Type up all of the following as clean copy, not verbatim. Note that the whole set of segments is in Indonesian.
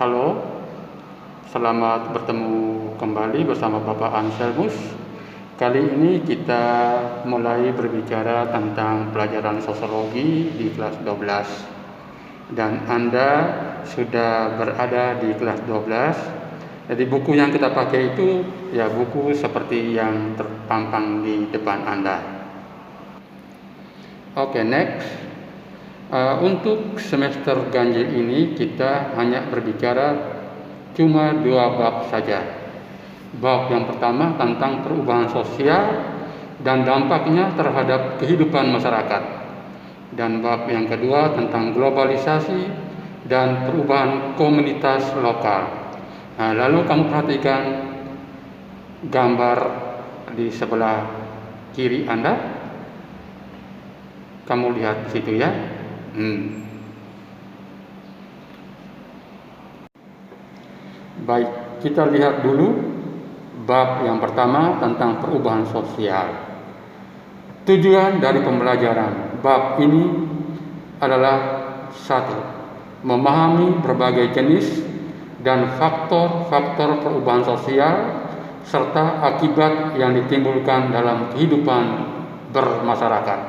Halo, selamat bertemu kembali bersama Bapak Anselmus. Kali ini kita mulai berbicara tentang pelajaran sosiologi di kelas 12. Dan Anda sudah berada di kelas 12. Jadi buku yang kita pakai itu ya buku seperti yang terpampang di depan Anda. Oke, next. Untuk semester ganjil ini kita hanya berbicara cuma 2 bab saja. Bab yang pertama tentang perubahan sosial dan dampaknya terhadap kehidupan masyarakat. Dan bab yang kedua tentang globalisasi dan perubahan komunitas lokal. Nah, lalu kamu perhatikan gambar di sebelah kiri Anda. Kamu lihat di situ ya. Baik, kita lihat dulu bab yang pertama tentang perubahan sosial. Tujuan dari pembelajaran bab ini adalah 1. Memahami berbagai jenis dan faktor-faktor perubahan sosial serta akibat yang ditimbulkan dalam kehidupan bermasyarakat.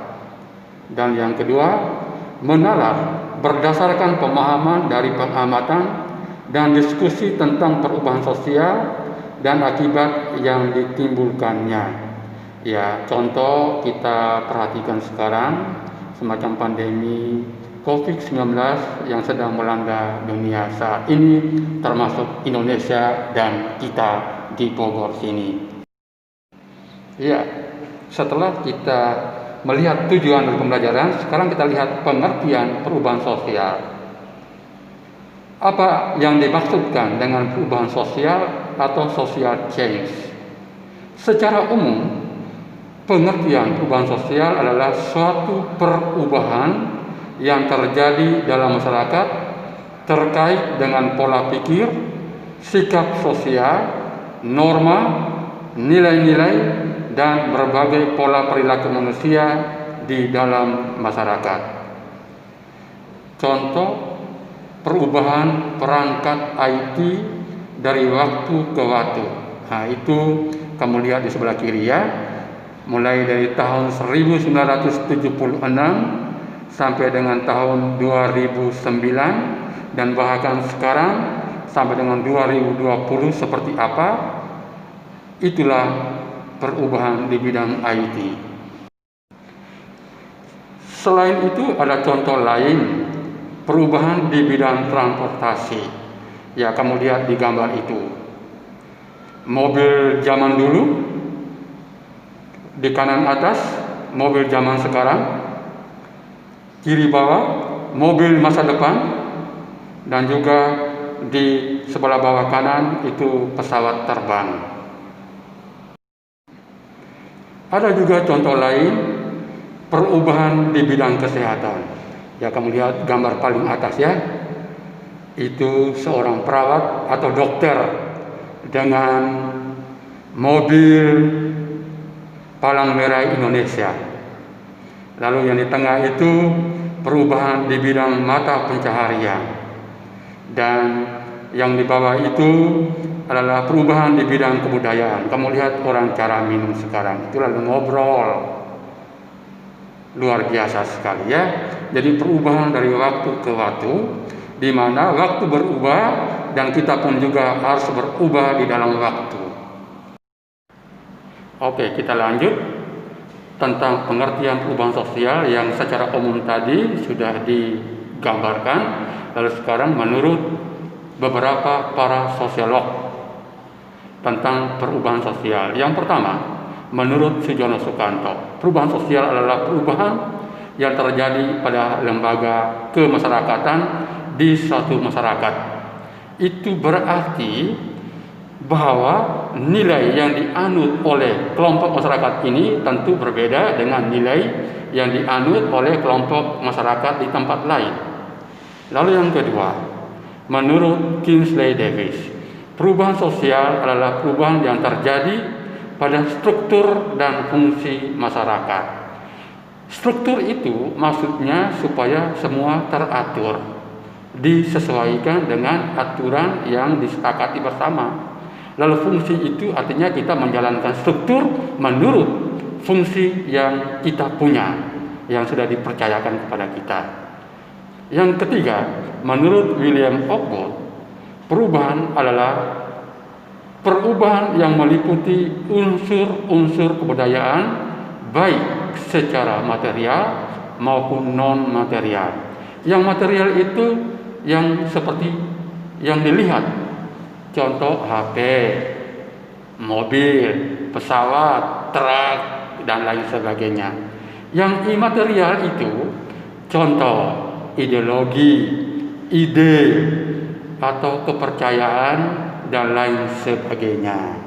Dan yang kedua, menalar berdasarkan pemahaman dari pengamatan dan diskusi tentang perubahan sosial dan akibat yang ditimbulkannya. Ya, contoh kita perhatikan sekarang semacam pandemi COVID-19 yang sedang melanda dunia saat ini, termasuk Indonesia dan kita di Bogor sini. Ya, setelah kita melihat tujuan dari pembelajaran, sekarang kita lihat pengertian perubahan sosial. Apa yang dimaksudkan dengan perubahan sosial atau social change? Secara umum, pengertian perubahan sosial adalah suatu perubahan yang terjadi dalam masyarakat terkait dengan pola pikir, sikap sosial, norma, nilai-nilai, dan berbagai pola perilaku manusia di dalam masyarakat. Contoh, perubahan perangkat IT dari waktu ke waktu. Nah, itu kamu lihat di sebelah kiri ya. Mulai dari tahun 1976 sampai dengan tahun 2009 dan bahkan sekarang sampai dengan 2020 seperti apa? Itulah perubahan di bidang IT. Selain itu ada contoh lain, perubahan di bidang transportasi. Ya, kamu lihat di gambar itu. Mobil zaman dulu di kanan atas, mobil zaman sekarang. Kiri bawah, mobil masa depan, dan juga di sebelah bawah kanan itu pesawat terbang. Ada juga contoh lain, perubahan di bidang kesehatan. Ya, kamu lihat gambar paling atas ya. Itu seorang perawat atau dokter dengan mobil palang merah Indonesia. Lalu yang di tengah itu perubahan di bidang mata pencaharian. Dan yang di bawah itu adalah perubahan di bidang kebudayaan. Kamu lihat orang cara minum sekarang itu lalu ngobrol. Luar biasa sekali ya. Jadi perubahan dari waktu ke waktu, di mana waktu berubah dan kita pun juga harus berubah di dalam waktu. Oke, kita lanjut tentang pengertian perubahan sosial yang secara umum tadi sudah digambarkan. Lalu sekarang menurut beberapa para sosiolog tentang perubahan sosial. Yang pertama, menurut Sujono Sukanto, perubahan sosial adalah perubahan yang terjadi pada lembaga kemasyarakatan di suatu masyarakat. Itu berarti bahwa nilai yang dianut oleh kelompok masyarakat ini tentu berbeda dengan nilai yang dianut oleh kelompok masyarakat di tempat lain. Lalu yang kedua, menurut Kingsley Davis, perubahan sosial adalah perubahan yang terjadi pada struktur dan fungsi masyarakat. Struktur itu maksudnya supaya semua teratur. disesuaikan dengan aturan yang disepakati bersama. Lalu fungsi itu artinya kita menjalankan struktur menurut fungsi yang kita punya, yang sudah dipercayakan kepada kita. Yang ketiga, menurut William Ogden, perubahan adalah perubahan yang meliputi unsur-unsur kebudayaan baik secara material maupun non-material. Yang material itu yang seperti yang dilihat, contoh HP, mobil, pesawat, truk, dan lain sebagainya. Yang imaterial itu contoh ideologi, ide, atau kepercayaan, dan lain sebagainya.